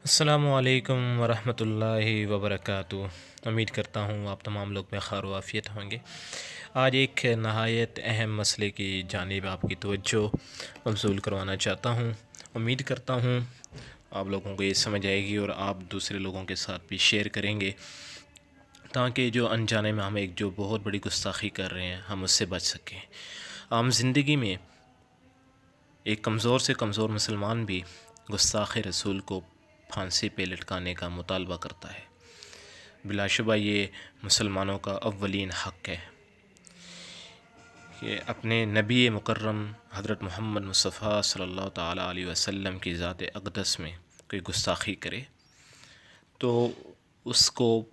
السلام علیکم ورحمۃ اللہ وبرکاتہ۔ امید کرتا ہوں آپ تمام لوگ میں خیر و عافیت ہوں گے۔ آج ایک نہایت اہم مسئلے کی جانب آپ کی توجہ مبذول کروانا چاہتا ہوں۔ امید کرتا ہوں آپ لوگوں کو یہ سمجھ آئے گی اور آپ دوسرے لوگوں کے ساتھ بھی شیئر کریں گے تاکہ جو انجانے میں ہم ایک جو بہت بڑی گستاخی کر رہے ہیں ہم اس سے بچ سکیں۔ عام زندگی میں ایک کمزور سے کمزور مسلمان بھی گستاخ رسول کو پھانسی پہ لٹکانے کا مطالبہ کرتا ہے۔ بلا شبہ یہ مسلمانوں کا اولین حق ہے کہ اپنے نبی مکرم حضرت محمد مصطفیٰ صلی اللہ تعالیٰ علیہ وسلم کی ذات اقدس میں کوئی گستاخی کرے تو اس کو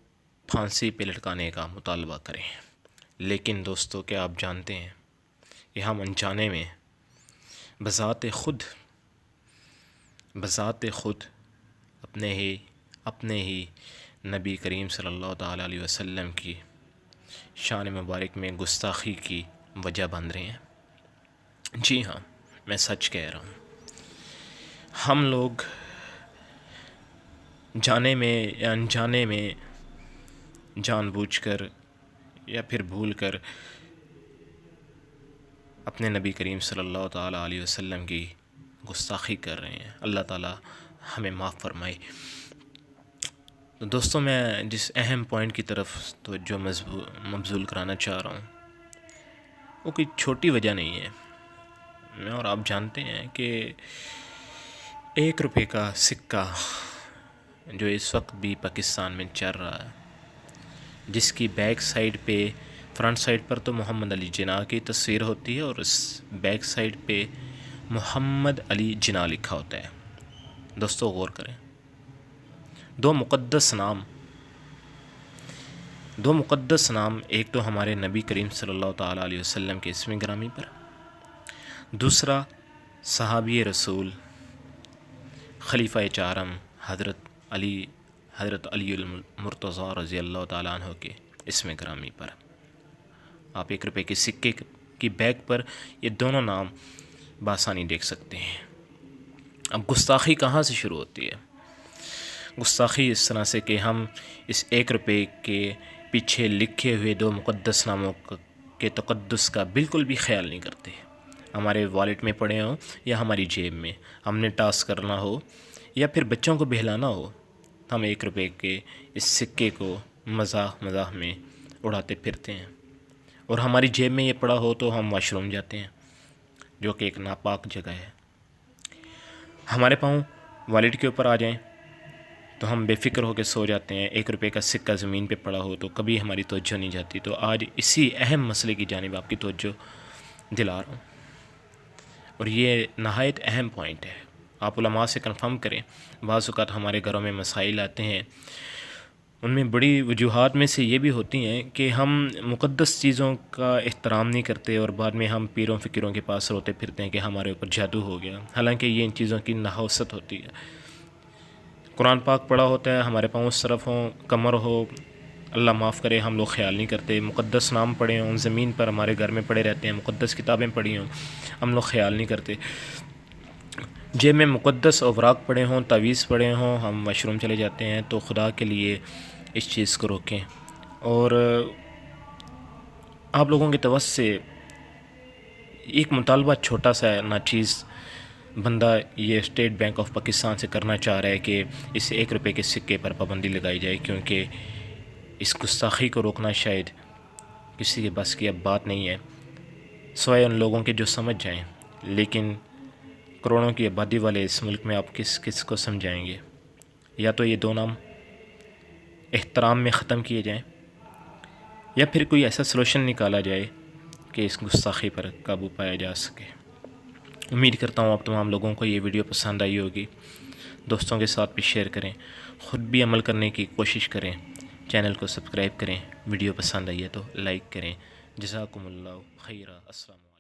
پھانسی پہ لٹکانے کا مطالبہ کریں۔ لیکن دوستو، کیا آپ جانتے ہیں کہ ہم انجانے میں بذات خود اپنے ہی نبی کریم صلی اللہ تعالیٰ علیہ وسلم کی شان مبارک میں گستاخی کی وجہ بن رہے ہیں۔ جی ہاں، میں سچ کہہ رہا ہوں۔ ہم لوگ جانے میں یا انجانے میں جان بوجھ کر یا پھر بھول کر اپنے نبی کریم صلی اللہ تعالیٰ علیہ وسلم کی گستاخی کر رہے ہیں۔ اللہ تعالیٰ ہمیں معاف فرمائے۔ تو دوستوں، میں جس اہم پوائنٹ کی طرف توجہ مبذول کرانا چاہ رہا ہوں وہ کوئی چھوٹی وجہ نہیں ہے۔ میں اور آپ جانتے ہیں کہ 1 روپے کا سکہ جو اس وقت بھی پاکستان میں چل رہا ہے، جس کی بیک سائڈ پہ فرنٹ سائڈ پر تو محمد علی جناح کی تصویر ہوتی ہے اور اس بیک سائڈ پہ محمد علی جناح لکھا ہوتا ہے۔ دوستو غور کریں، دو مقدس نام، ایک تو ہمارے نبی کریم صلی اللہ تعالیٰ علیہ وسلم کے اسم گرامی پر، دوسرا صحابی رسول خلیفہ چہارم حضرت علی المرتضیٰ رضی اللہ تعالیٰ عنہ کے اسم گرامی پر۔ آپ 1 روپے کے سکے کی بیک پر یہ دونوں نام بآسانی دیکھ سکتے ہیں۔ اب گستاخی کہاں سے شروع ہوتی ہے؟ گستاخی اس طرح سے کہ ہم اس 1 روپے کے پیچھے لکھے ہوئے 2 مقدس ناموں کے تقدس کا بالکل بھی خیال نہیں کرتے۔ ہمارے والیٹ میں پڑے ہوں یا ہماری جیب میں، ہم نے ٹاس کرنا ہو یا پھر بچوں کو بہلانا ہو، ہم 1 روپے کے اس سکے کو مزاح میں اڑاتے پھرتے ہیں۔ اور ہماری جیب میں یہ پڑا ہو تو ہم واش روم جاتے ہیں، جو کہ ایک ناپاک جگہ ہے۔ ہمارے پاؤں والیٹ کے اوپر آ جائیں تو ہم بے فکر ہو کے سو جاتے ہیں۔ 1 روپے کا سکہ زمین پہ پڑا ہو تو کبھی ہماری توجہ نہیں جاتی۔ تو آج اسی اہم مسئلے کی جانب آپ کی توجہ دلا رہا ہوں، اور یہ نہایت اہم پوائنٹ ہے۔ آپ علماء سے کنفرم کریں۔ بعض اوقات ہمارے گھروں میں مسائل آتے ہیں، ان میں بڑی وجوہات میں سے یہ بھی ہوتی ہیں کہ ہم مقدس چیزوں کا احترام نہیں کرتے اور بعد میں ہم پیروں فقیروں کے پاس روتے پھرتے ہیں کہ ہمارے اوپر جادو ہو گیا، حالانکہ یہ ان چیزوں کی نحوست ہوتی ہے۔ قرآن پاک پڑھا ہوتا ہے، ہمارے پاؤں اس طرف ہوں، کمر ہو، اللہ معاف کرے، ہم لوگ خیال نہیں کرتے۔ مقدس نام پڑھے ہوں، زمین پر ہمارے گھر میں پڑے رہتے ہیں، مقدس کتابیں پڑھی ہوں، ہم لوگ خیال نہیں کرتے۔ جیب میں مقدس اوراق پڑے ہوں، تعویذ پڑے ہوں، ہم واش روم چلے جاتے ہیں۔ تو خدا کے لیے اس چیز کو روکیں۔ اور آپ لوگوں کی طرف سے ایک مطالبہ چھوٹا سا ناچیز بندہ یہ اسٹیٹ بینک آف پاکستان سے کرنا چاہ رہا ہے کہ اس 1 روپے کے سکے پر پابندی لگائی جائے، کیونکہ اس گستاخی کو روکنا شاید کسی کے بس کی اب بات نہیں ہے، سوائے ان لوگوں کے جو سمجھ جائیں۔ لیکن کروڑوں کی آبادی والے اس ملک میں آپ کس کو سمجھائیں گے؟ یا تو یہ 2 نام احترام میں ختم کیے جائیں یا پھر کوئی ایسا سلوشن نکالا جائے کہ اس گستاخی پر قابو پایا جا سکے۔ امید کرتا ہوں آپ تمام لوگوں کو یہ ویڈیو پسند آئی ہوگی۔ دوستوں کے ساتھ بھی شیئر کریں، خود بھی عمل کرنے کی کوشش کریں، چینل کو سبسکرائب کریں، ویڈیو پسند آئی ہے تو لائک کریں۔ جزاکم اللہ خیرہ۔ السلام علیکم۔